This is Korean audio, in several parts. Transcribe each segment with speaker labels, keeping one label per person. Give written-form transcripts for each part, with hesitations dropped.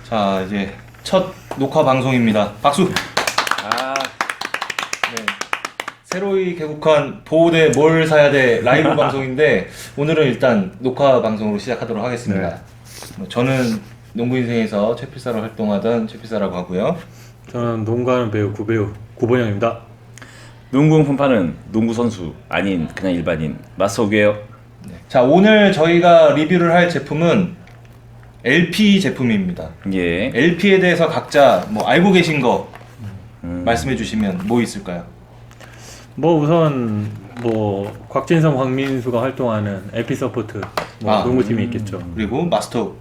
Speaker 1: 자, 이제 첫 녹화 방송입니다. 박수! 네. 새로이 개국한 보호대 뭘 사야 돼 라이브 방송인데 오늘은 일단 녹화 방송으로 시작하도록 하겠습니다. 네. 저는 농구 인생에서 최필사로 활동하던 최필사라고 하고요.
Speaker 2: 저는 농구하는 배우 구배우 구본영입니다.
Speaker 3: 농구 분파는 농구 선수 아닌 그냥 일반인 마스오규예요.
Speaker 1: 네. 자, 오늘 저희가 리뷰를 할 제품은 LP 제품입니다.
Speaker 3: 예.
Speaker 1: LP에 대해서 각자 뭐 알고 계신 거 말씀해 주시면 뭐 있을까요?
Speaker 2: 뭐 우선 뭐 곽진성, 황민수가 활동하는 LP 서포트 뭐 농구팀이 있겠죠.
Speaker 1: 그리고 마스터.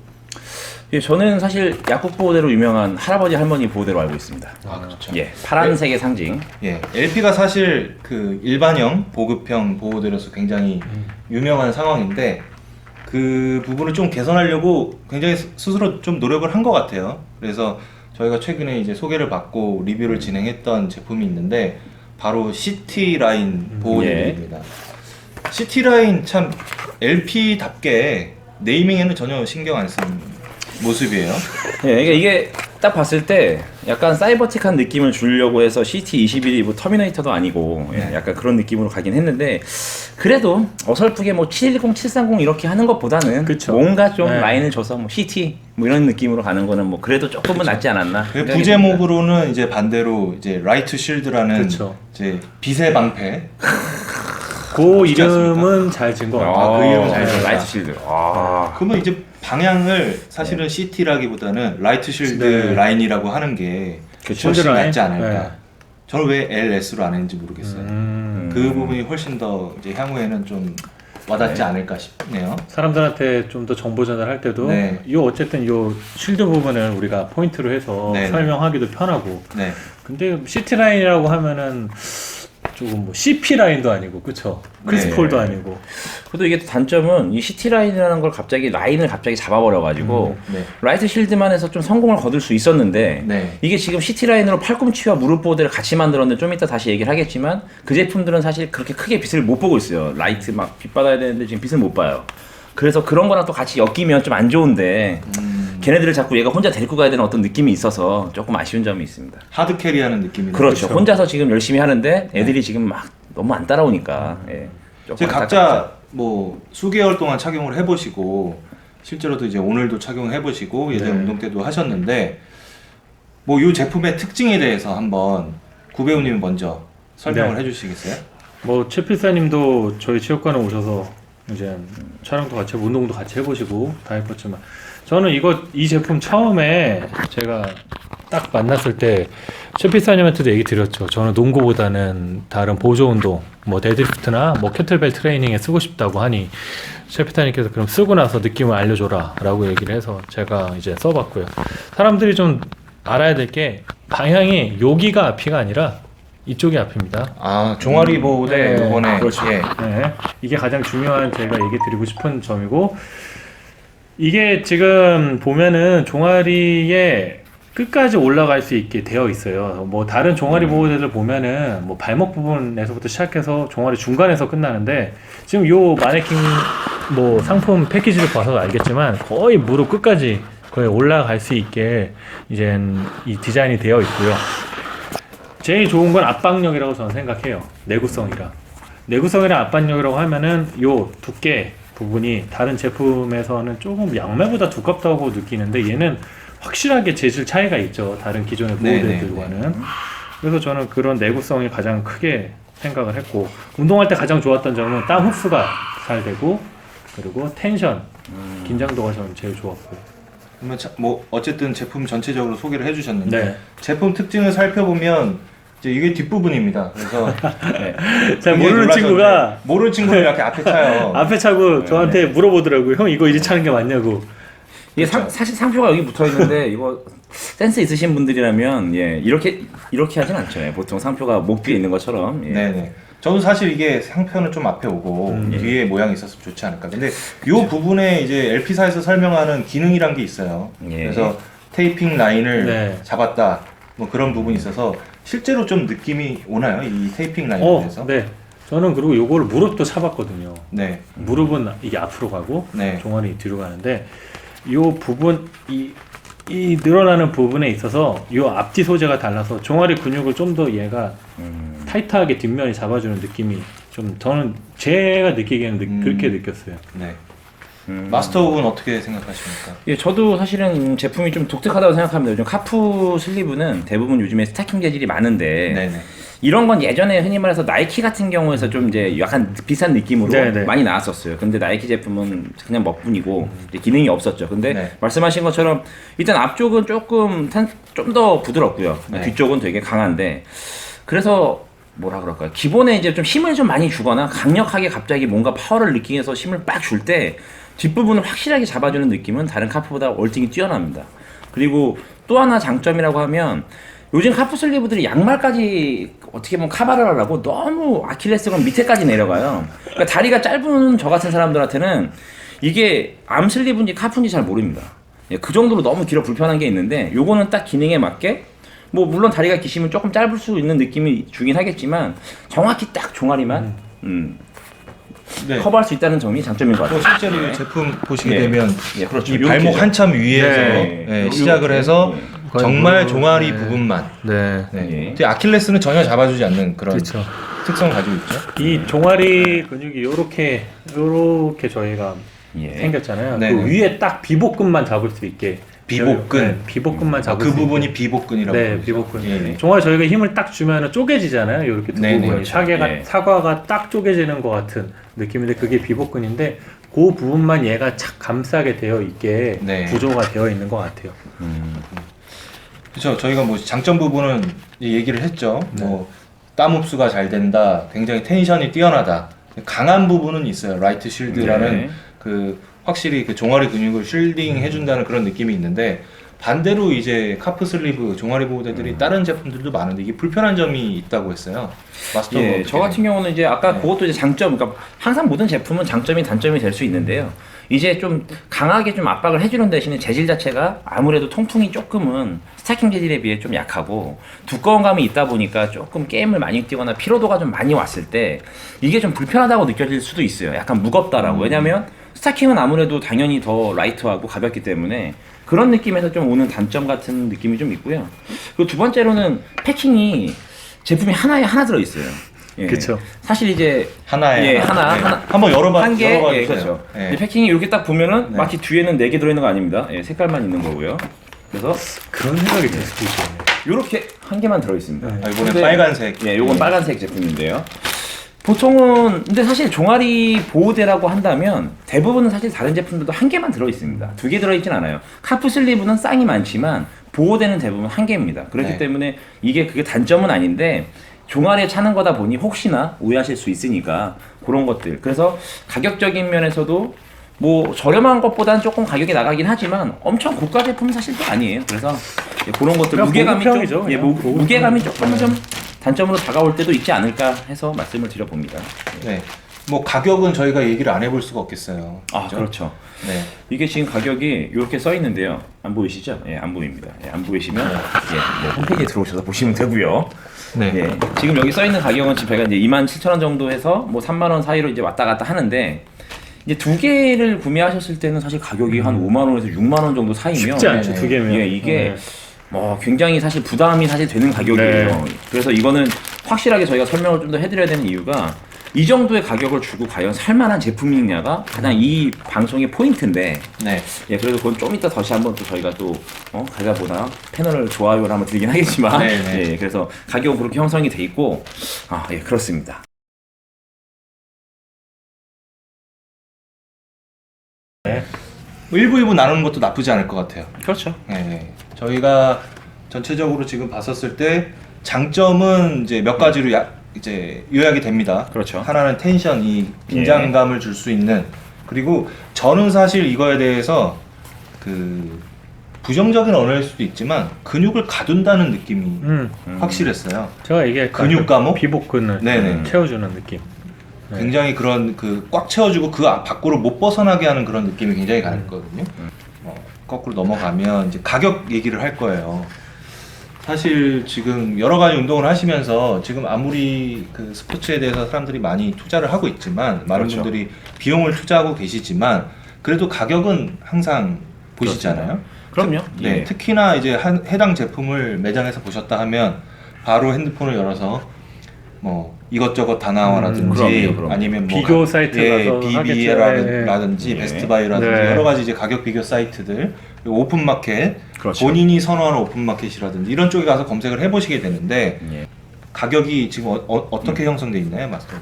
Speaker 3: 예, 저는 사실 약국 보호대로 유명한 할아버지 할머니 보호대로 알고 있습니다.
Speaker 1: 아, 그렇죠.
Speaker 3: 예, 파란색의 상징.
Speaker 1: 예, LP가 사실 그 일반형, 보급형 보호대로서 굉장히 유명한 상황인데 그 부분을 좀 개선하려고 굉장히 스스로 좀 노력을 한 것 같아요. 그래서 저희가 최근에 이제 소개를 받고 리뷰를 진행했던 제품이 있는데 바로 CT라인 보호대입니다. CT라인 참 LP답게 네이밍에는 전혀 신경 안 쓰는 모습이에요.
Speaker 3: 예, 그러니까 이게 딱 봤을 때 약간 사이버틱한 느낌을 주려고 해서 CT21이 뭐 터미네이터도 아니고 예, 약간 그런 느낌으로 가긴 했는데 그래도 어설프게 뭐 710, 730 이렇게 하는 것보다는
Speaker 2: 그쵸.
Speaker 3: 뭔가 좀
Speaker 2: 네.
Speaker 3: 라인을 줘서 뭐 CT 뭐 이런 느낌으로 가는 거는 뭐 그래도 조금은 낫지 않았나.
Speaker 1: 부제목으로는 이제 반대로 이제 라이트 쉴드라는
Speaker 2: 그쵸.
Speaker 1: 이제 빛의 방패.
Speaker 2: 그 이름은 잘 지은 것 같아요.
Speaker 1: 그 이름은 잘
Speaker 3: 잘
Speaker 1: 지었다.
Speaker 3: 라이트 실드. 아.
Speaker 1: 그러면 이제 방향을 사실은 CT라기보다는 라이트 쉴드
Speaker 2: 네.
Speaker 1: 라인이라고 하는 게
Speaker 3: 그쵸.
Speaker 1: 훨씬
Speaker 2: 라인?
Speaker 1: 낫지 않을까.
Speaker 2: 네.
Speaker 1: 저는 왜 LS로 안 했는지 모르겠어요. 그 부분이 훨씬 더 이제 향후에는 좀 와닿지 않을까 싶네요.
Speaker 2: 사람들한테 좀 더 정보 전달할 때도
Speaker 1: 네.
Speaker 2: 요 어쨌든 요 쉴드 부분을 우리가 포인트로 해서
Speaker 1: 네.
Speaker 2: 설명하기도 편하고.
Speaker 1: 네.
Speaker 2: 근데 CT 라인이라고 하면은 조금 뭐 CP 라인도 아니고 그쵸? 크리스
Speaker 1: 네.
Speaker 2: 폴도 아니고.
Speaker 3: 그래도 이게 단점은 이 CT 라인이라는 걸 갑자기 라인을 갑자기 잡아버려가지고
Speaker 1: 네.
Speaker 3: 라이트 실드만 해서 좀 성공을 거둘 수 있었는데
Speaker 1: 네.
Speaker 3: 이게 지금 CT 라인으로 팔꿈치와 무릎 보호대를 같이 만들었는데 좀 이따 다시 얘기를 하겠지만 그 제품들은 사실 그렇게 크게 빛을 못 보고 있어요. 라이트 막 빛 받아야 되는데 지금 빛을 못 봐요. 그래서 그런 거랑 또 같이 엮이면 좀 안 좋은데 걔네들을 자꾸 얘가 혼자 데리고 가야 되는 어떤 느낌이 있어서 조금 아쉬운 점이 있습니다.
Speaker 1: 하드 캐리하는 느낌이.
Speaker 3: 그렇죠. 혼자서 지금 열심히 하는데 애들이 지금 막 너무 안 따라오니까. 예. 조금
Speaker 1: 이제 각자 뭐 수개월 동안 착용을 해보시고 실제로도 이제 오늘도 착용을 해보시고 예전
Speaker 2: 네.
Speaker 1: 운동 때도 하셨는데 뭐 이 제품의 특징에 대해서 한번 구배우님이 먼저 설명을
Speaker 2: 네.
Speaker 1: 해주시겠어요?
Speaker 2: 뭐 최필사님도 저희 체육관에 오셔서 이제 촬영도 같이 해보고 운동도 같이 해보시고 다 해봤지만 저는 이 제품 처음에 제가 딱 만났을 때 최필사님한테도 얘기 드렸죠. 저는 농구보다는 다른 보조 운동 뭐 데드리프트나 뭐 캐틀벨 트레이닝에 쓰고 싶다고 하니 최필사님께서 그럼 쓰고 나서 느낌을 알려줘라 라고 얘기를 해서 제가 이제 써봤고요. 사람들이 좀 알아야 될 게 방향이 여기가 앞이가 아니라 이쪽이 앞입니다.
Speaker 1: 아, 종아리 보호대
Speaker 2: 네,
Speaker 1: 이번에
Speaker 2: 그렇죠.
Speaker 1: 예.
Speaker 2: 네, 이게 가장 중요한 제가 얘기 드리고 싶은 점이고 이게 지금 보면은 종아리에 끝까지 올라갈 수 있게 되어 있어요. 뭐 다른 종아리 보호대들 보면은 뭐 발목 부분에서부터 시작해서 종아리 중간에서 끝나는데 지금 요 마네킹 뭐 상품 패키지를 봐서 알겠지만 거의 무릎 끝까지 거의 올라갈 수 있게 이제 이 디자인이 되어 있고요. 제일 좋은 건 압박력이라고 저는 생각해요. 내구성이랑. 내구성이랑 압박력이라고 하면은 요 두께 부분이 다른 제품에서는 조금 양말보다 두껍다고 느끼는데 얘는 확실하게 재질 차이가 있죠. 다른 기존의 보호대들과는. 그래서 저는 그런 내구성이 가장 크게 생각을 했고 운동할 때 가장 좋았던 점은 땀 흡수가 잘 되고 그리고 텐션, 긴장도가 저는 제일 좋았고.
Speaker 1: 그러면 뭐 어쨌든 제품 전체적으로 소개를 해주셨는데
Speaker 2: 네.
Speaker 1: 제품 특징을 살펴보면 이제 이게 뒷부분입니다. 그래서
Speaker 2: 잘
Speaker 1: 굉장히
Speaker 2: 모르는
Speaker 1: 놀라셨는데
Speaker 2: 친구가
Speaker 1: 모르는 친구를 이렇게 앞에 차요.
Speaker 2: 앞에 차고 저한테 물어보더라고요. 형 이거 이리 차는 게 맞냐고.
Speaker 3: 이게
Speaker 1: 그렇죠.
Speaker 3: 사실 상표가 여기 붙어 있는데 이거 센스 있으신 분들이라면 예, 이렇게 하진 않죠. 예, 보통 상표가 목 뒤에 있는 것처럼. 예.
Speaker 1: 네네. 저도 사실 이게 상표는 좀 앞에 오고 뒤에 모양이 있었으면 좋지 않을까. 근데 이 부분에 이제 LP사에서 설명하는 기능이란 게 있어요.
Speaker 3: 예.
Speaker 1: 그래서 테이핑 라인을
Speaker 2: 네.
Speaker 1: 잡았다. 뭐 그런 부분이 있어서 실제로 좀 느낌이 오나요? 이 테이핑 라인에 대해서?
Speaker 2: 네. 저는 그리고 요거를 무릎도 차봤거든요.
Speaker 1: 네.
Speaker 2: 무릎은 이게 앞으로 가고
Speaker 1: 네.
Speaker 2: 종아리 뒤로 가는데 요 부분 이 이 늘어나는 부분에 있어서 이 앞뒤 소재가 달라서 종아리 근육을 좀 더 얘가 타이트하게 뒷면이 잡아주는 느낌이 좀 저는 제가 느끼기에는 그렇게 느꼈어요.
Speaker 1: 네. 마스터분 어떻게 생각하십니까?
Speaker 3: 예, 저도 사실은 제품이 좀 독특하다고 생각합니다. 요즘 카프 슬리브는 대부분 요즘에 스타킹 재질이 많은데
Speaker 1: 네네.
Speaker 3: 이런 건 예전에 흔히 말해서 나이키 같은 경우에서 좀 이제 약간 비싼 느낌으로
Speaker 2: 네네.
Speaker 3: 많이 나왔었어요. 근데 나이키 제품은 그냥 먹뿐이고 이제 기능이 없었죠. 근데
Speaker 1: 네.
Speaker 3: 말씀하신 것처럼 일단 앞쪽은 조금 좀 더 부드럽고요.
Speaker 1: 네.
Speaker 3: 뒤쪽은 되게 강한데 그래서 뭐라 그럴까요? 기본에 이제 좀 힘을 좀 많이 주거나 강력하게 갑자기 뭔가 파워를 느끼기 위해서 힘을 빡 줄 때 뒷부분을 확실하게 잡아주는 느낌은 다른 카프보다 월등히 뛰어납니다. 그리고 또 하나 장점이라고 하면 요즘 카프 슬리브들이 양말까지 어떻게 보면 커버를 하려고 너무 아킬레스건 밑에까지 내려가요. 그러니까 다리가 짧은 저 같은 사람들한테는 이게 암 슬리브인지 카프인지 잘 모릅니다. 예, 그 정도로 너무 길어 불편한 게 있는데 요거는 딱 기능에 맞게 뭐 물론 다리가 기시면 조금 짧을 수 있는 느낌이 주긴 하겠지만 정확히 딱 종아리만
Speaker 1: 네.
Speaker 3: 커버할 수 있다는 점이 장점인 것 같아요.
Speaker 1: 실제로 이 제품 보시게
Speaker 3: 예.
Speaker 1: 되면
Speaker 3: 예, 그렇죠.
Speaker 1: 이 발목
Speaker 3: 요렇게죠.
Speaker 1: 한참 위에서
Speaker 2: 네.
Speaker 1: 예, 시작을 해서
Speaker 2: 거의
Speaker 1: 정말
Speaker 2: 무릎,
Speaker 1: 종아리
Speaker 2: 네.
Speaker 1: 부분만.
Speaker 2: 네.
Speaker 1: 네.
Speaker 3: 예.
Speaker 1: 근데 아킬레스는 전혀 잡아주지 않는 그런
Speaker 2: 그렇죠.
Speaker 1: 특성을 가지고 있죠.
Speaker 2: 이 종아리 근육이 요렇게 저희가
Speaker 3: 예.
Speaker 2: 생겼잖아요.
Speaker 1: 네네.
Speaker 2: 그 위에 딱 비복근만 잡을 수 있게
Speaker 1: 비복근.
Speaker 2: 네, 비복근만 잡을
Speaker 1: 그
Speaker 2: 수
Speaker 1: 부분이
Speaker 2: 있게.
Speaker 1: 비복근이라고.
Speaker 2: 네,
Speaker 1: 부르죠.
Speaker 2: 비복근.
Speaker 1: 예.
Speaker 2: 종아리 저희가 힘을 딱 주면 쪼개지잖아요. 이렇게 두
Speaker 1: 네네,
Speaker 2: 부분이
Speaker 1: 그렇죠.
Speaker 2: 사계가
Speaker 3: 예.
Speaker 2: 사과가 딱 쪼개지는 것 같은 느낌인데 그게 비복근인데 그 부분만 얘가 착 감싸게 되어 있게
Speaker 1: 네.
Speaker 2: 구조가 되어 있는 것 같아요.
Speaker 1: 그렇죠. 저희가 뭐 장점 부분은 얘기를 했죠.
Speaker 2: 네.
Speaker 1: 뭐 땀 흡수가 잘 된다. 굉장히 텐션이 뛰어나다. 강한 부분은 있어요. 라이트 쉴드라는
Speaker 3: 네.
Speaker 1: 그 확실히 그 종아리 근육을 쉴딩 해준다는 그런 느낌이 있는데 반대로 이제 카프 슬리브 종아리 보호대들이 다른 제품들도 많은데 이게 불편한 점이 있다고 했어요. 마스터
Speaker 3: 예, 저 같은 경우는 이제 아까 그것도 이제 장점, 그러니까 항상 모든 제품은 장점이 단점이 될 수 있는데요. 이제 좀 강하게 좀 압박을 해주는 대신에 재질 자체가 아무래도 통풍이 조금은 스타킹 재질에 비해 좀 약하고 두꺼운 감이 있다 보니까 조금 게임을 많이 뛰거나 피로도가 좀 많이 왔을 때 이게 좀 불편하다고 느껴질 수도 있어요. 약간 무겁다라고. 왜냐면 스타킹은 아무래도 당연히 더 라이트하고 가볍기 때문에 그런 느낌에서 좀 오는 단점 같은 느낌이 좀 있고요. 그리고 두 번째로는 패킹이 제품이 하나에 하나 들어있어요. 예.
Speaker 2: 그쵸.
Speaker 3: 사실 이제
Speaker 1: 하나에
Speaker 3: 예, 하나.
Speaker 1: 한번 열어봐
Speaker 3: 한 개,
Speaker 1: 열어봐
Speaker 3: 예,
Speaker 1: 주세요.
Speaker 3: 그렇죠.
Speaker 1: 예.
Speaker 3: 이제 패킹이 이렇게 딱 보면은
Speaker 1: 네.
Speaker 3: 마치 뒤에는 4개 들어있는 거 아닙니다. 예, 색깔만 있는 거고요. 그래서
Speaker 2: 그런 생각이 들 수도 있겠네요.
Speaker 3: 이렇게 한 개만 들어있습니다.
Speaker 2: 네.
Speaker 1: 아, 이번에
Speaker 3: 근데-
Speaker 1: 빨간색.
Speaker 3: 예, 요건 빨간색 제품인데요. 보통은 근데 사실 종아리 보호대라고 한다면 대부분은 사실 다른 제품들도 한 개만 들어있습니다. 2개 들어있진 않아요. 카프 슬리브는 쌍이 많지만 보호대는 대부분 한 개입니다. 그렇기
Speaker 1: 네.
Speaker 3: 때문에 그게 단점은 아닌데 종아리에 차는 거다 보니 혹시나 오해하실 수 있으니까 그런 것들. 그래서 가격적인 면에서도 뭐 저렴한 것보다는 조금 가격이 나가긴 하지만 엄청 고가 제품은 사실 또 아니에요. 그래서 예, 그런 것들
Speaker 2: 그냥
Speaker 3: 무게감이
Speaker 2: 보급형이죠,
Speaker 3: 좀, 예,
Speaker 2: 그냥.
Speaker 3: 무게감이 조금 좀 단점으로 다가올 때도 있지 않을까 해서 말씀을 드려봅니다.
Speaker 1: 네. 뭐 가격은 저희가 얘기를 안 해볼 수가 없겠어요.
Speaker 3: 아
Speaker 1: 그죠?
Speaker 3: 그렇죠.
Speaker 1: 네.
Speaker 3: 이게 지금 가격이 이렇게 써 있는데요. 안 보이시죠? 예, 안 보입니다. 예, 안 보이시면 예, 뭐 홈페이지에 들어오셔서 보시면 되고요.
Speaker 1: 네.
Speaker 3: 예, 지금 여기 써 있는 가격은 지금 제가 이제 27,000원 정도 해서 뭐 3만 원 사이로 이제 왔다 갔다 하는데 이제 2개를 구매하셨을 때는 사실 가격이 한 5만 원에서 6만 원 정도 사이면
Speaker 2: 쉽지 않죠,
Speaker 1: 네.
Speaker 2: 2개면.
Speaker 3: 예, 이게 뭐 굉장히 사실 부담이 사실 되는 가격이에요.
Speaker 2: 네.
Speaker 3: 그래서 이거는 확실하게 저희가 설명을 좀 더 해드려야 되는 이유가 이 정도의 가격을 주고 과연 살만한 제품이냐가 가장 이 방송의 포인트인데
Speaker 1: 네.
Speaker 3: 예, 그래서 그건 좀 이따 다시 한번 또 저희가 또 가져보나 패널을 좋아요를 한번 드리긴 하겠지만
Speaker 1: 네, 네.
Speaker 3: 예, 그래서 가격은 그렇게 형성이 돼 있고 예, 그렇습니다.
Speaker 1: 뭐 1부, 2부 나누는 것도 나쁘지 않을 것 같아요.
Speaker 3: 그렇죠.
Speaker 1: 네. 저희가 전체적으로 지금 봤었을 때 장점은 이제 몇 가지로 이제 요약이 됩니다.
Speaker 3: 그렇죠.
Speaker 1: 하나는 텐션, 이 긴장감을 줄 수 있는. 그리고 저는 사실 이거에 대해서 그 부정적인 언어일 수도 있지만 근육을 가둔다는 느낌이 확실했어요.
Speaker 2: 제가 얘기했던
Speaker 1: 근육 감호?
Speaker 2: 비복근을
Speaker 1: 네네.
Speaker 2: 채워주는 느낌. 네.
Speaker 1: 굉장히 그런 그 꽉 채워주고 그 밖으로 못 벗어나게 하는 그런 느낌이 굉장히 강했거든요. 거꾸로 넘어가면 이제 가격 얘기를 할 거예요. 사실 지금 여러 가지 운동을 하시면서 지금 아무리 그 스포츠에 대해서 사람들이 많이 투자를 하고 있지만 많은
Speaker 3: 그렇죠.
Speaker 1: 분들이 비용을 투자하고 계시지만 그래도 가격은 항상 보시잖아요.
Speaker 3: 그럼요.
Speaker 1: 네,
Speaker 3: 예.
Speaker 1: 특히나 이제 해당 제품을 매장에서 보셨다 하면 바로 핸드폰을 열어서 뭐 이것저것 다나와라든지
Speaker 3: 그럼요.
Speaker 1: 아니면 뭐
Speaker 2: 비교 사이트 가서
Speaker 1: BB라든지
Speaker 3: 네.
Speaker 1: 베스트바이라든지
Speaker 2: 네.
Speaker 1: 여러 가지 이제 가격 비교 사이트들 그리고 오픈마켓
Speaker 3: 그렇죠.
Speaker 1: 본인이 선호하는 오픈마켓이라든지 이런 쪽에 가서 검색을 해보시게 되는데
Speaker 3: 예.
Speaker 1: 가격이 지금 어떻게 형성돼 있나요, 마스터?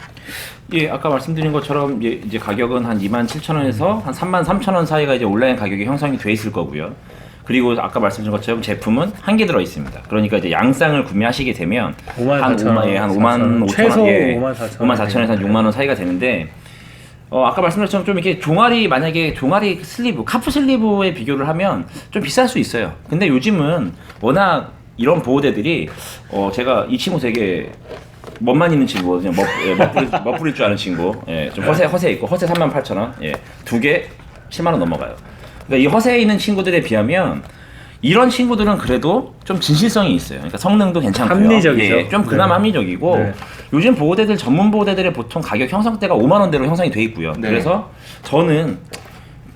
Speaker 3: 예, 아까 말씀드린 것처럼 이제 가격은 한 27,000원에서 한 33,000원 사이가 이제 온라인 가격이 형성이 돼 있을 거고요. 그리고 아까 말씀드린 것처럼 제품은 한 개 들어 있습니다. 그러니까 이제 양쌍을 구매하시게 되면
Speaker 2: 54,000원,
Speaker 3: 한 5만 5천
Speaker 2: 최소
Speaker 3: 원, 예,
Speaker 2: 54,000원
Speaker 3: 54,000원에서 한 6만 원 사이가 되는데 아까 말씀드린 것처럼 좀 이렇게 만약에 종아리 슬리브, 카프 슬리브에 비교를 하면 좀 비쌀 수 있어요. 근데 요즘은 워낙 이런 보호대들이 제가 이 친구 되게 멋만 있는 친구거든요. 멋부릴 줄 아는 친구. 예, 좀 허세 있고 허세 38,000원. 예, 두 개 7만 원 넘어가요. 그러니까 이 허세에 있는 친구들에 비하면 이런 친구들은 그래도 좀 진실성이 있어요. 그러니까 성능도 괜찮고요.
Speaker 2: 합리적이죠.
Speaker 3: 예, 좀 그나마
Speaker 2: 네.
Speaker 3: 합리적이고
Speaker 2: 네.
Speaker 3: 요즘 보호대들 전문 보호대들의 보통 가격 형성대가 5만 원대로 형성이 돼 있고요.
Speaker 1: 네.
Speaker 3: 그래서 저는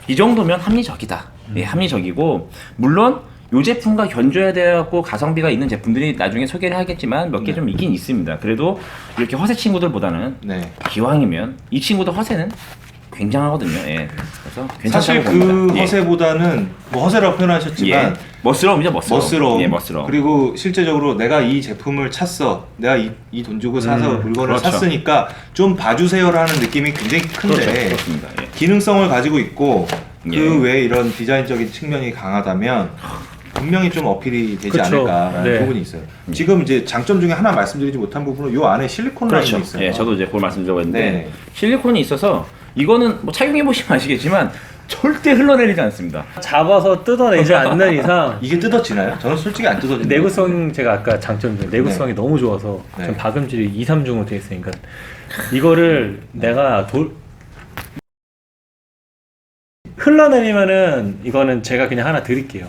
Speaker 3: 이 정도면 합리적이다. 예, 합리적이고 물론 이 제품과 견줘야 돼갖고 가성비가 있는 제품들이 나중에 소개를 하겠지만 몇 개 좀 있긴 있습니다. 그래도 이렇게 허세 친구들보다는
Speaker 1: 네.
Speaker 3: 기왕이면 이 친구도 허세는 굉장하거든요. 예. 그래서
Speaker 1: 사실
Speaker 3: 괜찮다고
Speaker 1: 그
Speaker 3: 봅니다. 예.
Speaker 1: 허세보다는 뭐 허세라고 표현하셨지만
Speaker 3: 예. 멋스러움이죠, 멋스러움. 예, 멋스러움.
Speaker 1: 그리고 실제적으로 내가 이 제품을 찼어, 내가 이 돈 주고 사서 물건을
Speaker 3: 그렇죠.
Speaker 1: 샀으니까 좀 봐주세요라는 느낌이 굉장히 큰데
Speaker 3: 그렇죠, 그렇습니다. 예.
Speaker 1: 기능성을 가지고 있고
Speaker 3: 예.
Speaker 1: 그 외에 이런 디자인적인 측면이 강하다면 분명히 좀 어필이 되지
Speaker 2: 그쵸.
Speaker 1: 않을까라는
Speaker 2: 네.
Speaker 1: 부분이 있어요. 지금 이제 장점 중에 하나 말씀드리지 못한 부분은 요 안에 실리콘
Speaker 3: 그렇죠.
Speaker 1: 라인이 있어요.
Speaker 3: 예, 저도 이제 그걸 말씀드리려고 했는데
Speaker 1: 네.
Speaker 3: 실리콘이 있어서 이거는 뭐 착용해 보시면 아시겠지만 절대 흘러내리지 않습니다.
Speaker 2: 잡아서 뜯어내지 않는 이상
Speaker 1: 이게 뜯어지나요? 저는 솔직히 안 뜯어지는데.
Speaker 2: 내구성 제가 아까 장점 중에 내구성이 너무 좋아서
Speaker 1: 네.
Speaker 2: 좀 박음질이 2, 3중으로 돼 있으니까 이거를 내가 흘러내리면은 이거는 제가 그냥 하나 드릴게요.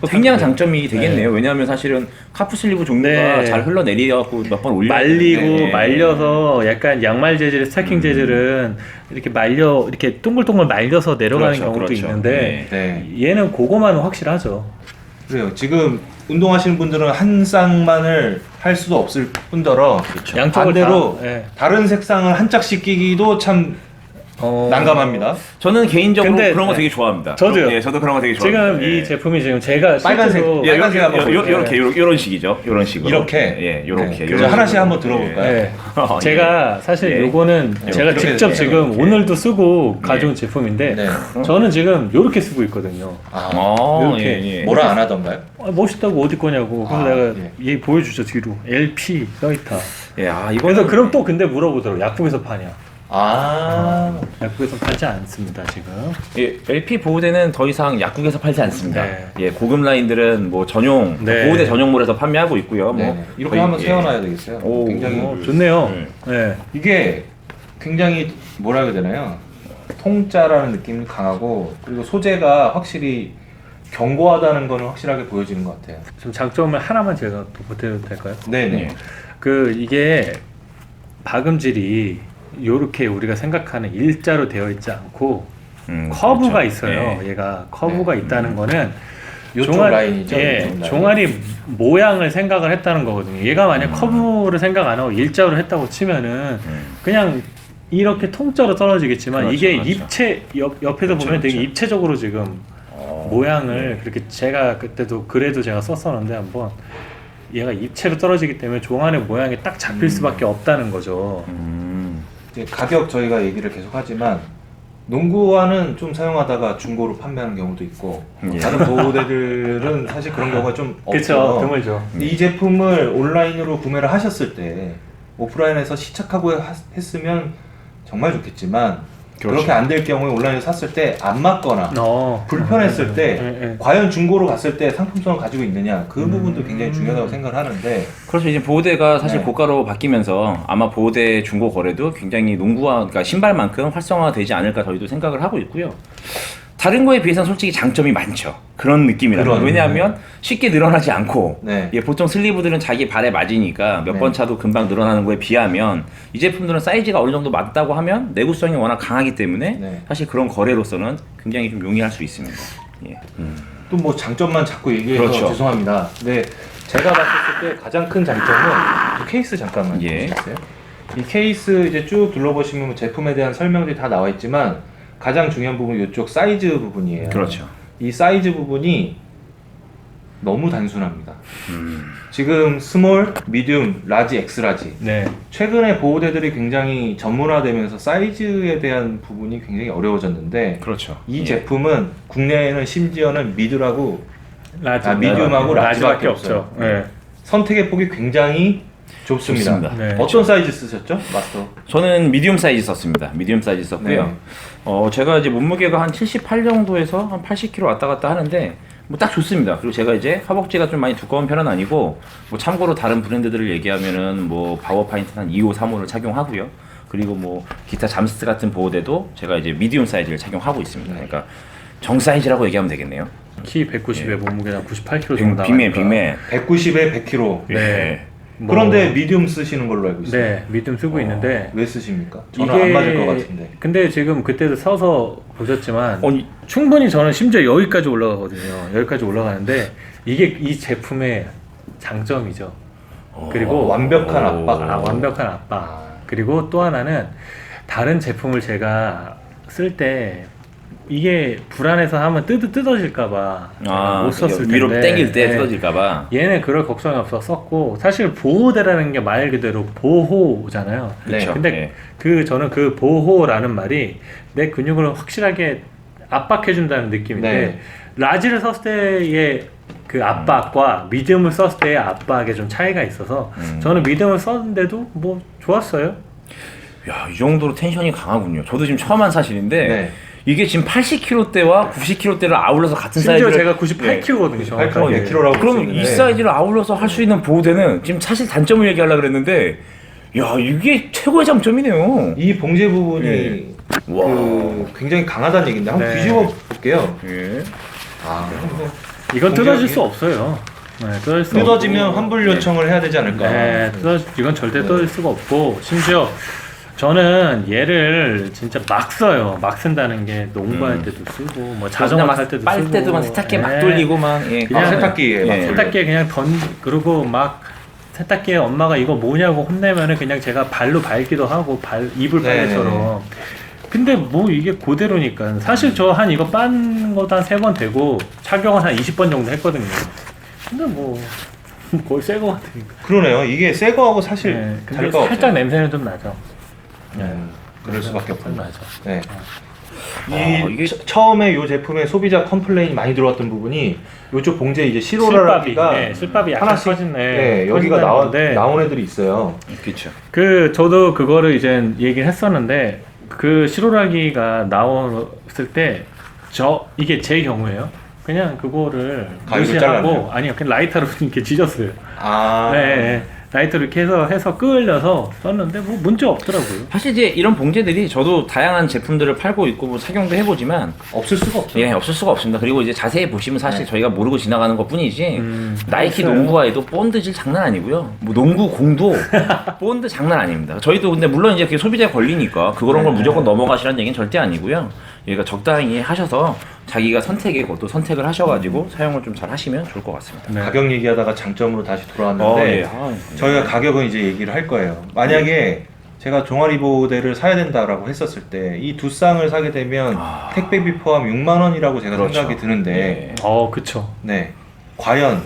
Speaker 3: 굉장한 장점이 되겠네요. 왜냐하면 사실은 카프 슬리브 종류가
Speaker 2: 네.
Speaker 3: 잘 흘러내려갖고 몇 번 올려
Speaker 2: 말리고 말려서 약간 양말 재질, 스타킹 재질은 이렇게 이렇게 동글동글 말려서 내려가는
Speaker 3: 그렇죠,
Speaker 2: 경우도
Speaker 3: 그렇죠.
Speaker 2: 있는데
Speaker 1: 네.
Speaker 2: 얘는 그거만은 확실하죠.
Speaker 1: 그래요. 지금 운동하시는 분들은 한 쌍만을 할 수도 없을 뿐더러
Speaker 2: 양쪽을
Speaker 1: 반대로
Speaker 2: 다, 예.
Speaker 1: 다른 색상을 한 짝씩 끼기도 참 난감합니다.
Speaker 3: 저는 개인적으로
Speaker 2: 근데
Speaker 3: 그런 거 되게 좋아합니다.
Speaker 2: 저도요.
Speaker 3: 예, 저도 그런 거 되게 좋아합니다.
Speaker 2: 지금 이 제품이 지금 제가
Speaker 1: 빨간색.
Speaker 2: 실제로
Speaker 1: 예, 빨간색 한번 볼게요.
Speaker 3: 요런 식이죠. 요런 식으로.
Speaker 1: 이렇게?
Speaker 3: 예, 요렇게.
Speaker 1: 네. 그래서 하나씩 한번 들어볼까요?
Speaker 2: 네.
Speaker 3: 예.
Speaker 2: 제가 사실
Speaker 3: 예.
Speaker 2: 요거는 제가
Speaker 1: 이렇게
Speaker 2: 직접
Speaker 1: 이렇게.
Speaker 2: 지금 오늘도 쓰고 가져온 제품인데
Speaker 1: 네.
Speaker 2: 저는 지금 요렇게 쓰고 있거든요.
Speaker 1: 아,
Speaker 3: 어,
Speaker 2: 이렇게.
Speaker 3: 예, 예.
Speaker 1: 뭐라 안 하던가요?
Speaker 2: 멋있다고 어디 거냐고. 그럼
Speaker 1: 아,
Speaker 2: 내가
Speaker 1: 예.
Speaker 2: 얘 보여주죠 뒤로. LP 써있다.
Speaker 3: 예, 이거는
Speaker 2: 그래서 그럼 또 근데 물어보더라고. 약국에서 파냐?
Speaker 1: 아,
Speaker 2: 약국에서 팔지 않습니다 지금.
Speaker 3: 예, LP 보호대는 더 이상 약국에서 팔지 않습니다.
Speaker 2: 네.
Speaker 3: 예, 고급 라인들은 뭐 전용
Speaker 2: 네.
Speaker 3: 보호대 전용몰에서 판매하고 있고요. 뭐
Speaker 1: 네. 이렇게
Speaker 3: 거의,
Speaker 1: 한번
Speaker 3: 예.
Speaker 1: 세워놔야 되겠어요.
Speaker 3: 오,
Speaker 1: 굉장히
Speaker 2: 좋네요.
Speaker 3: 네.
Speaker 2: 네.
Speaker 1: 이게 굉장히 뭐라 해야 되나요? 통짜라는 느낌이 강하고 그리고 소재가 확실히 견고하다는 거는 확실하게 보여지는 것 같아요.
Speaker 2: 좀 장점을 하나만 제가 또 보태도 될까요?
Speaker 1: 네네.
Speaker 3: 예.
Speaker 2: 이게 박음질이 요렇게 우리가 생각하는 일자로 되어 있지 않고 커브가
Speaker 3: 그렇죠.
Speaker 2: 있어요.
Speaker 3: 예.
Speaker 2: 얘가 커브가 있다는 거는
Speaker 1: 요쪽 라인이죠.
Speaker 2: 예,
Speaker 1: 요쪽 라인.
Speaker 2: 종아리 모양을 생각을 했다는 거거든요. 얘가 만약 커브를 생각 안 하고 일자로 했다고 치면은 그냥 이렇게 통짜로 떨어지겠지만
Speaker 3: 그렇죠,
Speaker 2: 이게
Speaker 3: 그렇죠.
Speaker 2: 입체 옆에서
Speaker 3: 그렇죠,
Speaker 2: 보면 되게
Speaker 3: 그렇죠.
Speaker 2: 입체적으로 지금 모양을 그렇게 제가 그때도 글에도 제가 썼었는데 한번 얘가 입체로 떨어지기 때문에 종아리 모양이 딱 잡힐 수밖에 없다는 거죠.
Speaker 1: 이제 가격 저희가 얘기를 계속 하지만 농구화는 좀 사용하다가 중고로 판매하는 경우도 있고
Speaker 3: 예.
Speaker 1: 다른 보호대들은 사실 그런 경우가 좀
Speaker 2: 그렇죠,
Speaker 1: 없죠.
Speaker 2: 드물죠.
Speaker 1: 이 제품을 온라인으로 구매를 하셨을 때 오프라인에서 시착하고 했으면 정말 좋겠지만
Speaker 3: 그렇죠.
Speaker 1: 그렇게 안 될 경우에 온라인에서 샀을 때 안 맞거나 불편했을 때
Speaker 2: 예.
Speaker 1: 과연 중고로 갔을 때 상품성을 가지고 있느냐 그 부분도 굉장히 중요하다고 생각을 하는데
Speaker 3: 그렇죠. 이제 보호대가 사실
Speaker 1: 네.
Speaker 3: 고가로 바뀌면서 아마 보호대 중고 거래도 굉장히 농구화, 그러니까 신발만큼 활성화되지 않을까 저희도 생각을 하고 있고요. 다른 거에 비해서는 솔직히 장점이 많죠. 그런 느낌이라면.
Speaker 1: 그런,
Speaker 3: 왜냐하면 쉽게 늘어나지 않고
Speaker 1: 네.
Speaker 3: 예, 보통 슬리브들은 자기 발에 맞으니까 몇 번
Speaker 1: 네.
Speaker 3: 차도 금방 늘어나는 거에 비하면 이 제품들은 사이즈가 어느 정도 맞다고 하면 내구성이 워낙 강하기 때문에
Speaker 1: 네.
Speaker 3: 사실 그런 거래로서는 굉장히 좀 용이할 수 있습니다. 예.
Speaker 1: 또 뭐 장점만 자꾸 얘기해서
Speaker 3: 그렇죠.
Speaker 1: 죄송합니다. 네, 제가 봤을 때 가장 큰 장점은 이 케이스 잠깐만
Speaker 3: 예.
Speaker 1: 보시겠어요? 이 케이스 이제 쭉 둘러보시면 제품에 대한 설명들이 다 나와 있지만 가장 중요한 부분은 이쪽 사이즈 부분이에요.
Speaker 3: 그렇죠.
Speaker 1: 이 사이즈 부분이 너무 단순합니다. 지금 스몰, 미디움, 라지, 엑스라지
Speaker 2: 네.
Speaker 1: 최근에 보호대들이 굉장히 전문화되면서 사이즈에 대한 부분이 굉장히 어려워졌는데
Speaker 3: 그렇죠.
Speaker 1: 이
Speaker 3: 예.
Speaker 1: 제품은 국내에는 심지어는 미드라고
Speaker 2: 라지,
Speaker 1: 미디움하고 라지밖에
Speaker 2: 없죠.
Speaker 1: 없어요.
Speaker 2: 네.
Speaker 1: 선택의 폭이 굉장히 좁습니다.
Speaker 3: 좋습니다.
Speaker 2: 네.
Speaker 1: 어떤 사이즈 쓰셨죠, 마스터?
Speaker 3: 저는 미디움 사이즈 썼습니다. 미디움 사이즈 썼고요.
Speaker 1: 네.
Speaker 3: 제가 이제 몸무게가 한 78 정도에서 한 80kg 왔다 갔다 하는데 뭐 딱 좋습니다. 그리고 제가 이제 허벅지가 좀 많이 두꺼운 편은 아니고 뭐 참고로 다른 브랜드들을 얘기하면은 뭐 바워파인트 한 2호, 3호를 착용하고요. 그리고 뭐 기타 잠스트 같은 보호대도 제가 이제 미디움 사이즈를 착용하고 있습니다. 그러니까 정 사이즈라고 얘기하면 되겠네요.
Speaker 2: 키 190에 몸무게가 98kg 정도
Speaker 3: 빅맨,
Speaker 2: 나가니까.
Speaker 3: 빅맨.
Speaker 1: 190에 100kg.
Speaker 2: 네. 뭐-
Speaker 1: 그런데 미디움 쓰시는 걸로 알고 있어요.
Speaker 2: 네, 미디움 쓰고 있는데
Speaker 1: 왜 쓰십니까? 저는 안 맞을 것 같은데.
Speaker 2: 근데 지금 그때도 서서 보셨지만
Speaker 3: 아니,
Speaker 2: 충분히 저는 심지어 여기까지 올라가거든요. 여기까지 올라가는데 이게 이 제품의 장점이죠. 그리고
Speaker 1: 완벽한 압박.
Speaker 2: 완벽한 압박. 그리고 또 하나는 다른 제품을 제가 쓸 때 이게 불안해서 하면 뜯어질까봐 못 썼을 텐데
Speaker 3: 위로 당길 때
Speaker 2: 네.
Speaker 3: 뜯어질까봐.
Speaker 2: 얘는 그럴 걱정이 없어 썼고 사실 보호대라는 게 말 그대로 보호잖아요.
Speaker 3: 그렇죠.
Speaker 2: 근데
Speaker 3: 예.
Speaker 2: 저는 그 보호라는 말이 내 근육을 확실하게 압박해준다는 느낌인데
Speaker 1: 네.
Speaker 2: 라지를 썼을 때의 그 압박과 미디움을 썼을 때의 압박에 좀 차이가 있어서 저는 미디움을 썼는데도 뭐 좋았어요.
Speaker 3: 야, 이 정도로 텐션이 강하군요. 저도 지금 처음 한 사실인데
Speaker 1: 네.
Speaker 3: 이게 지금 80kg대와 90kg대를 아울러서 같은
Speaker 2: 심지어
Speaker 3: 사이즈를
Speaker 2: 제가 98kg거든요.
Speaker 1: 98kg, 100kg라고
Speaker 3: 그럼 이 사이즈를 아울러서 할 수 있는 보호대는 지금 사실 단점을 얘기하려고 그랬는데 야, 이게 최고의 장점이네요.
Speaker 1: 이 봉제 부분이
Speaker 3: 예. 와.
Speaker 1: 굉장히 강하다는 얘기인데 한번
Speaker 2: 네.
Speaker 1: 뒤집어 볼게요.
Speaker 3: 예.
Speaker 1: 아,
Speaker 2: 이건 뜯어질
Speaker 1: 공격이-
Speaker 2: 수 없어요. 네, 뜯어질 수
Speaker 1: 뜯어지면
Speaker 2: 없고.
Speaker 1: 환불 요청을 해야 되지 않을까?
Speaker 2: 네, 이건 절대 뜯어질 수가 없고 심지어 저는 얘를 진짜 막 써요. 막 쓴다는 게 농구할 때도 쓰고 뭐 자전거 탈 때도 쓰고
Speaker 3: 빨 때도 막 세탁기에 막
Speaker 2: 네.
Speaker 3: 돌리고 막 예.
Speaker 2: 그냥
Speaker 1: 세탁기에 막 돌려.
Speaker 2: 세탁기에 그냥 그리고 막 세탁기에 엄마가 이거 뭐냐고 혼내면은 그냥 제가 발로 밟기도 하고 이불
Speaker 1: 네.
Speaker 2: 빨래처럼. 근데 뭐 이게 그대로니까 사실 저 한 이거 빤 것도 한 3번 되고 착용은 한 20번 정도 했거든요. 근데 뭐 거의 새 거 같으니까.
Speaker 1: 그러네요. 이게 새 거하고 사실
Speaker 2: 네, 근데
Speaker 1: 다를 거
Speaker 2: 살짝
Speaker 1: 없어요.
Speaker 2: 냄새는 좀 나죠.
Speaker 1: 그럴 수밖에
Speaker 2: 좀
Speaker 1: 없군요.
Speaker 2: 나죠.
Speaker 1: 네.
Speaker 3: 이게
Speaker 1: 처음에 이 제품에 소비자 컴플레인이 많이 들어왔던 부분이 이쪽 봉제 이제 시로라라기가
Speaker 2: 실밥이 약간
Speaker 1: 하나씩
Speaker 2: 터진네.
Speaker 1: 네, 여기가 나온 애들이 있어요.
Speaker 3: 그렇죠.
Speaker 2: 저도 그거를 이제 얘기를 했었는데 그 시로라기가 나왔을 때 이게 제 경우에요. 그냥 그거를
Speaker 1: 가위로
Speaker 2: 무시하고
Speaker 1: 잘랐나요?
Speaker 2: 아니요 그냥 라이터로 이렇게 찢었어요.
Speaker 1: 아,
Speaker 2: 네, 라이터로 이렇게 해서 끌려서 썼는데 뭐 문제 없더라고요.
Speaker 3: 사실 이제 이런 봉제들이 저도 다양한 제품들을 팔고 있고 뭐 착용도 해보지만
Speaker 1: 없을 수가 없죠.
Speaker 3: 예, 없을 수가 없습니다. 그리고 이제 자세히 보시면 사실
Speaker 1: 네.
Speaker 3: 저희가 모르고 지나가는 것 뿐이지 나이키
Speaker 2: 있어요.
Speaker 3: 농구화에도 본드질 장난 아니고요. 뭐 농구 공도 본드 장난 아닙니다. 저희도 근데 물론 이제 그게 소비자에 걸리니까 그런 걸 무조건 넘어가시라는 얘기는 절대 아니고요. 얘가 적당히 하셔서 자기가 그것도 선택을 하셔가지고 사용을 좀 잘 하시면 좋을 것 같습니다.
Speaker 2: 네.
Speaker 1: 가격 얘기하다가 장점으로 다시 돌아왔는데 저희가 가격은 이제 얘기를 할 거예요. 만약에 제가 종아리 보호대를 사야 된다라고 했었을 때 이 두 쌍을 사게 되면 택배비 포함 6만 원이라고 제가
Speaker 3: 그렇죠.
Speaker 1: 생각이 드는데
Speaker 2: 그쵸.
Speaker 1: 네. 과연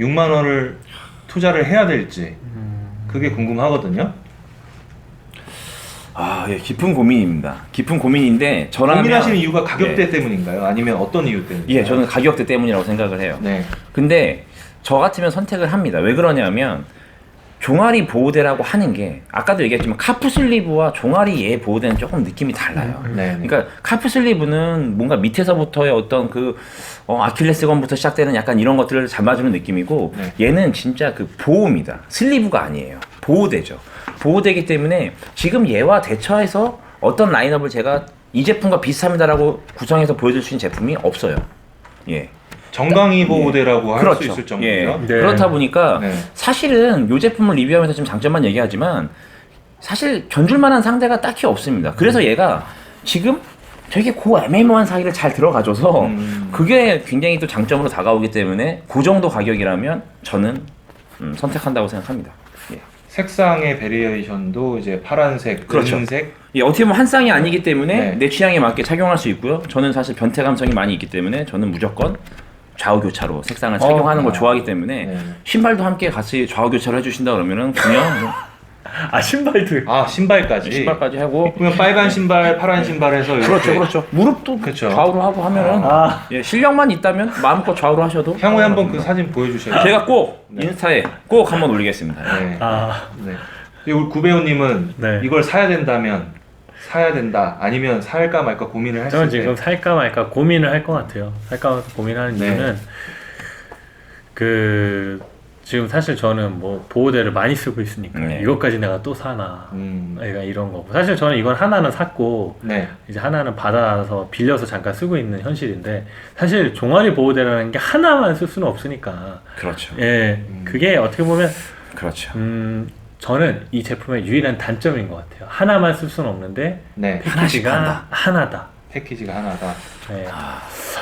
Speaker 1: 6만 원을 투자를 해야 될지 그게 궁금하거든요.
Speaker 3: 예, 깊은 고민입니다. 깊은 고민인데 저라면
Speaker 1: 고민하시는 이유가 가격대
Speaker 3: 네.
Speaker 1: 때문인가요? 아니면 어떤 이유 때문인가요?
Speaker 3: 예, 저는 가격대 때문이라고 생각을 해요.
Speaker 1: 네.
Speaker 3: 근데 저 같으면 선택을 합니다. 왜 그러냐면 종아리 보호대라고 하는 게 아까도 얘기했지만 카프슬리브와 종아리 얘 보호대는 조금 느낌이 달라요.
Speaker 1: 네.
Speaker 3: 그러니까 카프슬리브는 뭔가 밑에서부터의 어떤 아킬레스건부터 시작되는 약간 이런 것들을 잡아주는 느낌이고
Speaker 1: 네.
Speaker 3: 얘는 진짜 그 보호입니다. 슬리브가 아니에요. 보호대죠. 보호대이기 때문에 지금 얘와 대처해서 어떤 라인업을 제가 이 제품과 비슷합니다라고 구성해서 보여줄 수 있는 제품이 없어요. 예.
Speaker 1: 정강이 보호대라고 할 수
Speaker 3: 그렇죠.
Speaker 1: 있을 정도죠.
Speaker 3: 예.
Speaker 2: 네.
Speaker 3: 그렇다 보니까
Speaker 1: 네.
Speaker 3: 사실은 이 제품을 리뷰하면서 지금 장점만 얘기하지만 사실 견줄만한 상대가 딱히 없습니다. 그래서 얘가 지금 되게 그 애매모호한 사이를 잘 들어가줘서
Speaker 1: 음.
Speaker 3: 그게 굉장히 또 장점으로 다가오기 때문에 그 정도 가격이라면 저는 선택한다고 생각합니다. 예.
Speaker 1: 색상의 베리에이션도 이제 파란색,
Speaker 3: 그렇죠.
Speaker 1: 은색.
Speaker 3: 예, 어떻게 보면 한 쌍이 아니기 때문에
Speaker 1: 네.
Speaker 3: 내 취향에 맞게 착용할 수 있고요. 저는 사실 변태 감성이 많이 있기 때문에 저는 무조건 좌우 교차로 색상을 착용하는 걸 좋아하기 때문에
Speaker 1: 네.
Speaker 3: 신발도 함께 같이 좌우 교차를 해주신다 그러면은 그냥 뭐
Speaker 2: 아 신발도
Speaker 1: 아, 신발까지.
Speaker 3: 신발까지 하고
Speaker 1: 그러면 빨간 신발, 파란 신발해서 이렇게.
Speaker 3: 그렇죠. 무릎도
Speaker 1: 그렇죠.
Speaker 3: 좌우로 하고 하면은
Speaker 2: 아
Speaker 3: 예, 실력만 있다면 마음껏 좌우로 하셔도
Speaker 1: 향후에 한번 그 사진 보여주셔야 돼요.
Speaker 3: 제가 꼭
Speaker 1: 네.
Speaker 3: 인스타에 꼭 한번 올리겠습니다.
Speaker 1: 네.
Speaker 2: 아,
Speaker 1: 네. 그리고 우리 구배우님은
Speaker 2: 네.
Speaker 1: 이걸 사야 된다면 사야 된다 아니면 살까 말까 고민을 했을
Speaker 2: 저는
Speaker 1: 때
Speaker 2: 지금 살까 말까 고민을 할 것 같아요. 살까 말까 고민하는
Speaker 1: 네.
Speaker 2: 이유는 그 지금 사실 저는 뭐 보호대를 많이 쓰고 있으니까
Speaker 3: 네.
Speaker 2: 이것까지 내가 또 사나 그러니까 이런 거고 사실 저는 이건 하나는 샀고
Speaker 1: 네.
Speaker 2: 이제 하나는 받아서 빌려서 잠깐 쓰고 있는 현실인데 사실 종아리 보호대라는 게 하나만 쓸 수는 없으니까
Speaker 3: 그렇죠.
Speaker 2: 예 그게 어떻게 보면
Speaker 3: 그렇죠.
Speaker 2: 저는 이 제품의 유일한 단점인 것 같아요. 하나만 쓸 수는 없는데
Speaker 1: 네.
Speaker 3: 하나씩
Speaker 2: 패키지가
Speaker 3: 한다.
Speaker 2: 하나다.
Speaker 1: 패키지가 하나다.
Speaker 2: 예,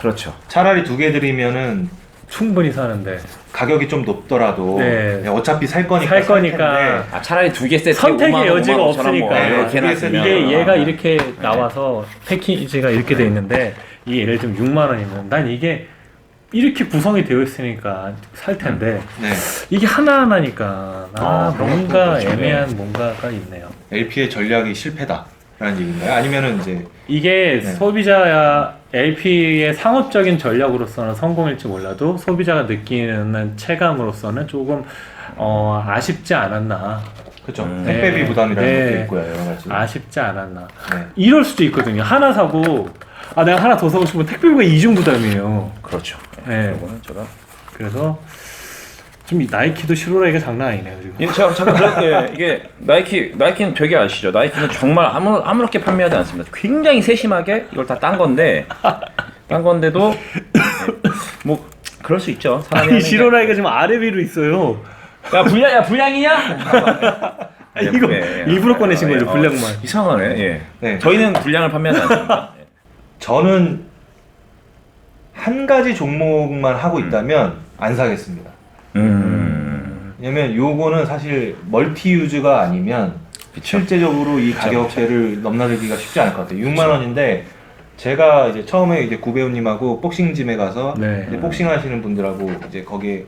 Speaker 3: 그렇죠.
Speaker 1: 차라리 두 개 드리면은
Speaker 2: 충분히 사는데
Speaker 1: 가격이 좀 높더라도
Speaker 2: 네.
Speaker 1: 어차피 살 거니까
Speaker 2: 살
Speaker 1: 살
Speaker 2: 거니까
Speaker 1: 텐데.
Speaker 3: 아 차라리 두 개 세트
Speaker 2: 선택의 여지가 없으니까.
Speaker 3: 이렇게
Speaker 1: 네,
Speaker 3: 해놨으면
Speaker 2: 이게 얘가
Speaker 1: 아,
Speaker 2: 이렇게 나와서 패키지가 이렇게 돼 있는데 이게 예를 들면 6만 원이면 난 이게 이렇게 구성이 되어 있으니까 살 텐데
Speaker 1: 네.
Speaker 2: 이게 하나하나니까 뭔가
Speaker 1: 그렇죠.
Speaker 2: 애매한 뭔가가 있네요.
Speaker 1: LP의 전략이 실패다라는 얘기인가요? 아니면은 이제
Speaker 2: 이게
Speaker 1: 네.
Speaker 2: 소비자 LP의 상업적인 전략으로서는 성공일지 몰라도 소비자가 느끼는 체감으로서는 조금 아쉽지 않았나.
Speaker 1: 그죠
Speaker 3: 네.
Speaker 1: 택배비 부담이라는
Speaker 2: 네.
Speaker 1: 것도 있고요 여러 가지.
Speaker 2: 아쉽지 않았나.
Speaker 1: 네.
Speaker 2: 이럴 수도 있거든요. 하나 사고 내가 하나 더 사고 싶으면 택배비가 이중 부담이에요.
Speaker 3: 그렇죠.
Speaker 2: 네.
Speaker 3: 이거는 제가
Speaker 2: 그래서 좀 이 나이키도 실오라기가 장난 아니네요 지금.
Speaker 3: 예, 제가 잠깐 이게 나이키는 되게 아시죠? 나이키는 정말 아무렇게 판매하지 않습니다. 굉장히 세심하게 이걸 다 딴 건데도 뭐 그럴 수 있죠. 사람이 하는
Speaker 2: 아니
Speaker 3: 게.
Speaker 2: 실오라기가 지금 아래 위로 있어요.
Speaker 3: 야 불량이냐?
Speaker 2: 이거
Speaker 3: 네.
Speaker 2: 일부러 꺼내신 거죠 분량만.
Speaker 3: 이상하네. 예.
Speaker 1: 네.
Speaker 3: 저희는 불량을 판매하지 않습니다.
Speaker 1: 저는 한 가지 종목만 하고 있다면 안 사겠습니다. 왜냐면 요거는 사실 멀티 유즈가 아니면
Speaker 3: 그쵸.
Speaker 1: 실제적으로 이 가격대를 넘나들기가 쉽지 않을 것 같아요. 6만 원인데 제가 이제 처음에 이제 구배우님하고 복싱짐에 가서
Speaker 2: 네.
Speaker 1: 이제 복싱 하시는 분들하고 이제 거기에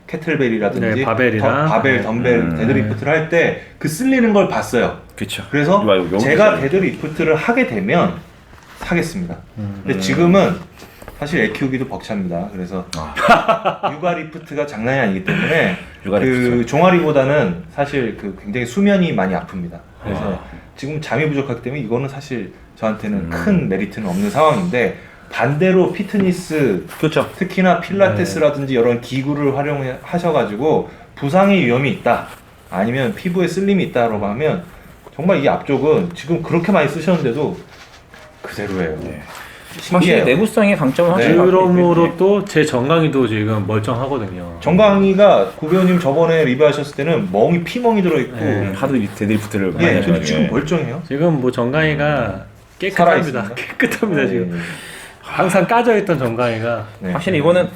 Speaker 1: 캐틀벨이라든지
Speaker 2: 네, 바벨이랑.
Speaker 1: 바벨, 덤벨, 데드리프트를 할 때 그 쓸리는 걸 봤어요.
Speaker 3: 그렇죠.
Speaker 1: 그래서
Speaker 3: 요거
Speaker 1: 제가
Speaker 3: 보세요.
Speaker 1: 데드리프트를 하게 되면 사겠습니다. 근데 지금은 사실 애 키우기도 벅찹니다. 그래서 육아 리프트가 장난이 아니기 때문에
Speaker 3: 육아
Speaker 1: 그
Speaker 3: 리프트.
Speaker 1: 종아리보다는 사실 그 굉장히 수면이 많이 아픕니다. 그래서 지금 잠이 부족하기 때문에 이거는 사실 저한테는 큰 메리트는 없는 상황인데 반대로 피트니스
Speaker 3: 그렇죠.
Speaker 1: 특히나 필라테스라든지 이런 기구를 활용하셔가지고 부상의 위험이 있다 아니면 피부에 쓸림이 있다라고 하면 정말 이 앞쪽은 지금 그렇게 많이 쓰셨는데도 그대로예요.
Speaker 3: 확실히
Speaker 1: 신기해요.
Speaker 3: 내구성의 강점은
Speaker 1: 네.
Speaker 3: 확실히
Speaker 2: 그러므로 또 제 정강이도 지금 멀쩡하거든요.
Speaker 1: 정강이가 구배우님 저번에 리뷰하셨을 때는 멍이 피멍이 들어있고
Speaker 3: 하도 데드리프트를 많이
Speaker 1: 예, 근데
Speaker 3: 하셔가지고.
Speaker 1: 지금 멀쩡해요.
Speaker 2: 지금 뭐 정강이가 깨끗합니다.
Speaker 1: 살아있습니다.
Speaker 2: 깨끗합니다 지금. 항상 까져있던 정강이가
Speaker 1: 네.
Speaker 3: 확실히 이거는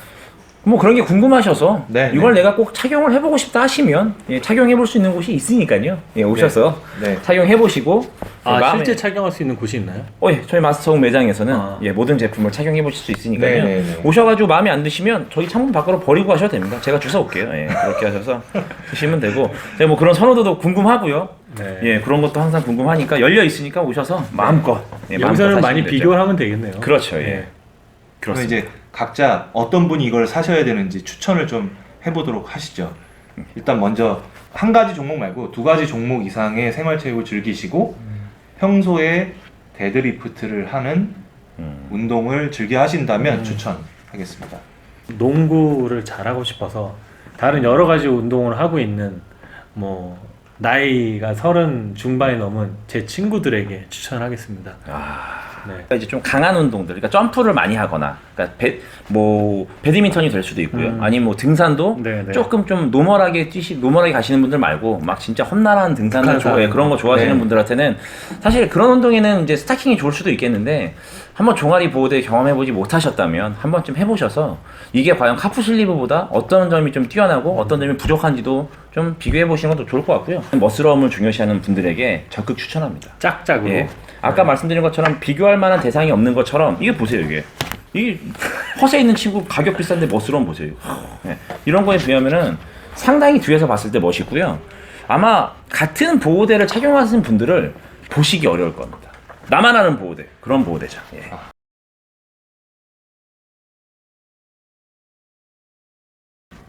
Speaker 3: 뭐 그런 게 궁금하셔서
Speaker 1: 네,
Speaker 3: 이걸
Speaker 1: 네.
Speaker 3: 내가 꼭 착용을 해보고 싶다 하시면 착용해볼 수 있는 곳이 있으니까요. 예, 오셔서
Speaker 1: 네.
Speaker 3: 착용해보시고
Speaker 2: 실제 착용할 수 있는 곳이 있나요?
Speaker 3: 저희 마스터홈 매장에서는
Speaker 2: 아.
Speaker 3: 모든 제품을 착용해보실 수 있으니까요.
Speaker 1: 네, 네, 네.
Speaker 3: 오셔가지고 마음에 안 드시면 저희 창문 밖으로 버리고 가셔도 됩니다. 제가 주워올게요. 그렇게 하셔서 드시면 되고 제가 뭐 그런 선호도도 궁금하고요.
Speaker 2: 네.
Speaker 3: 그런 것도 항상 궁금하니까 열려 있으니까 오셔서 마음껏 마음껏
Speaker 2: 여기서는
Speaker 3: 사시면
Speaker 2: 많이
Speaker 3: 되죠.
Speaker 2: 비교를 하면 되겠네요.
Speaker 3: 그렇죠.
Speaker 2: 예.
Speaker 1: 그럼
Speaker 3: 그렇습니다.
Speaker 1: 이제 각자 어떤 분이 이걸 사셔야 되는지 추천을 좀 해보도록 하시죠. 일단 먼저 한 가지 종목 말고 두 가지 종목 이상의 생활체육을 즐기시고 평소에 데드리프트를 하는 운동을 즐겨 하신다면 추천하겠습니다.
Speaker 2: 농구를 잘하고 싶어서 다른 여러 가지 운동을 하고 있는 뭐 나이가 30 중반이 넘은 제 친구들에게 추천하겠습니다. 네.
Speaker 3: 이제 좀 강한 운동들, 그러니까 점프를 많이 하거나, 그러니까 배드민턴이 될 수도 있고요. 아니면 뭐 등산도
Speaker 2: 네.
Speaker 3: 조금 좀 노멀하게 가시는 분들 말고 막 진짜 험난한 등산을
Speaker 2: 극한산.
Speaker 3: 그런 거 좋아하시는
Speaker 1: 네.
Speaker 3: 분들한테는 사실 그런 운동에는 이제 스타킹이 좋을 수도 있겠는데 한번 종아리 보호대 경험해보지 못하셨다면 한 번쯤 해보셔서 이게 과연 카프 슬리브보다 어떤 점이 좀 뛰어나고 어떤 점이 부족한지도 좀 비교해보시는 것도 좋을 것 같고요. 멋스러움을 중요시하는 분들에게 적극 추천합니다.
Speaker 2: 짝짝으로.
Speaker 3: 예. 아까 말씀드린 것처럼 비교할 만한 대상이 없는 것처럼 이게 보세요, 이게 허세 있는 친구 가격 비싼데 멋스러움 보세요. 예. 이런 거에 비하면은 상당히 뒤에서 봤을 때 멋있고요. 아마 같은 보호대를 착용하시는 분들을 보시기 어려울 겁니다. 나만 아는 보호대, 그런 보호대죠. 예.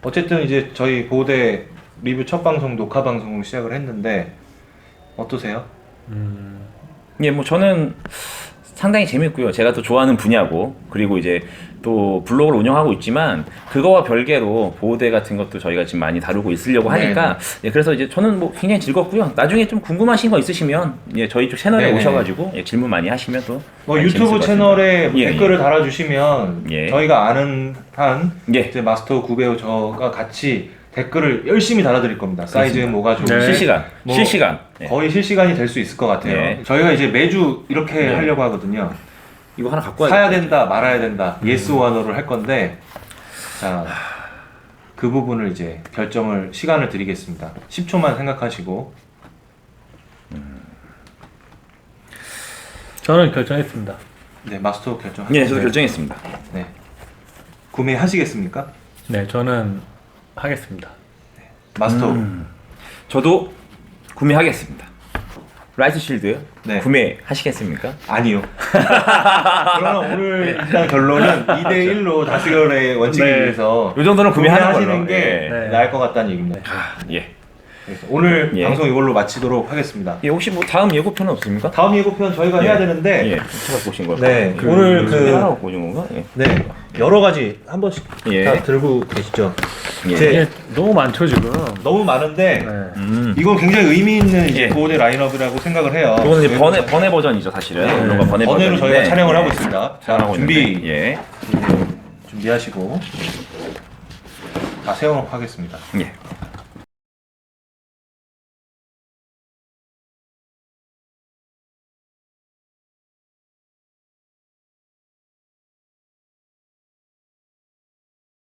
Speaker 1: 어쨌든 이제 저희 보호대 리뷰 첫 방송 녹화 방송을 시작을 했는데 어떠세요?
Speaker 3: 예, 뭐 저는 상당히 재밌고요. 제가 또 좋아하는 분야고, 그리고 이제 또 블로그를 운영하고 있지만 그거와 별개로 보호대 같은 것도 저희가 지금 많이 다루고 있으려고 하니까 예, 그래서 이제 저는 뭐 굉장히 즐겁고요. 나중에 좀 궁금하신 거 있으시면 예, 저희 쪽 채널에
Speaker 1: 네네.
Speaker 3: 오셔가지고 예, 질문 많이 하시면 또
Speaker 1: 뭐
Speaker 3: 많이 재밌을
Speaker 1: 유튜브
Speaker 3: 것
Speaker 1: 채널에
Speaker 3: 같습니다. 예,
Speaker 1: 댓글을 달아주시면
Speaker 3: 예.
Speaker 1: 저희가 아는 한
Speaker 3: 예.
Speaker 1: 이제 마스터 구배우 저가 같이 댓글을 열심히 달아드릴 겁니다. 사이즈 뭐가 좋은지
Speaker 2: 네.
Speaker 3: 실시간,
Speaker 1: 뭐
Speaker 3: 실시간. 예.
Speaker 1: 거의 실시간이 될 수 있을 것 같아요.
Speaker 3: 네.
Speaker 1: 저희가 이제 매주 이렇게
Speaker 3: 네.
Speaker 1: 하려고 하거든요.
Speaker 3: 이거 하나 갖고 와야
Speaker 1: 사야 된다 말아야 된다 예스 오너를 할 건데 자 그 부분을 이제 결정을 시간을 드리겠습니다. 10초만 생각하시고
Speaker 2: 저는 결정했습니다.
Speaker 1: 네 마스터 결정.
Speaker 3: 예, 저도 결정했습니다.
Speaker 1: 네 구매하시겠습니까?
Speaker 2: 네, 저는 하겠습니다.
Speaker 1: 마스터
Speaker 3: 저도 구매하겠습니다. 라이트 실드
Speaker 1: 네.
Speaker 3: 구매하시겠습니까?
Speaker 1: 아니요. 그러나 오늘 일단 결론은 2대1로 다수결의 원칙에
Speaker 2: 네.
Speaker 1: 의해서
Speaker 3: 이 정도는 구매하는 걸로.
Speaker 1: 구매하시는 게
Speaker 3: 예.
Speaker 2: 네.
Speaker 1: 나을 것 같다는 얘기입니다.
Speaker 3: 아, 예.
Speaker 1: 그래서 오늘
Speaker 3: 예.
Speaker 1: 방송 이걸로 마치도록 하겠습니다.
Speaker 3: 예, 혹시 뭐 다음 예고편은 없습니까?
Speaker 1: 다음 예고편 저희가
Speaker 3: 예.
Speaker 1: 해야 되는데
Speaker 3: 예, 제가 보신 거요.
Speaker 1: 네, 오늘 그-
Speaker 3: 하라고 보신 건가? 예.
Speaker 1: 네 여러 가지 한 번씩
Speaker 3: 예.
Speaker 1: 다 들고 계시죠.
Speaker 3: 예.
Speaker 1: 제-
Speaker 2: 이게 너무 많죠 지금.
Speaker 1: 너무 많은데
Speaker 2: 네.
Speaker 1: 이건 굉장히 의미 있는 이제
Speaker 3: 예.
Speaker 1: 보호대 라인업이라고 생각을 해요.
Speaker 3: 이거는 이제 번외 버전이죠, 사실은.
Speaker 1: 네.
Speaker 3: 이런 거 번외
Speaker 1: 번외로
Speaker 3: 버전인데.
Speaker 1: 저희가 촬영을
Speaker 3: 예.
Speaker 1: 하고 있습니다. 자,
Speaker 3: 촬영하고
Speaker 1: 준비
Speaker 3: 있는데, 예.
Speaker 1: 준비하시고 다 세워놓고 하겠습니다.
Speaker 3: 예.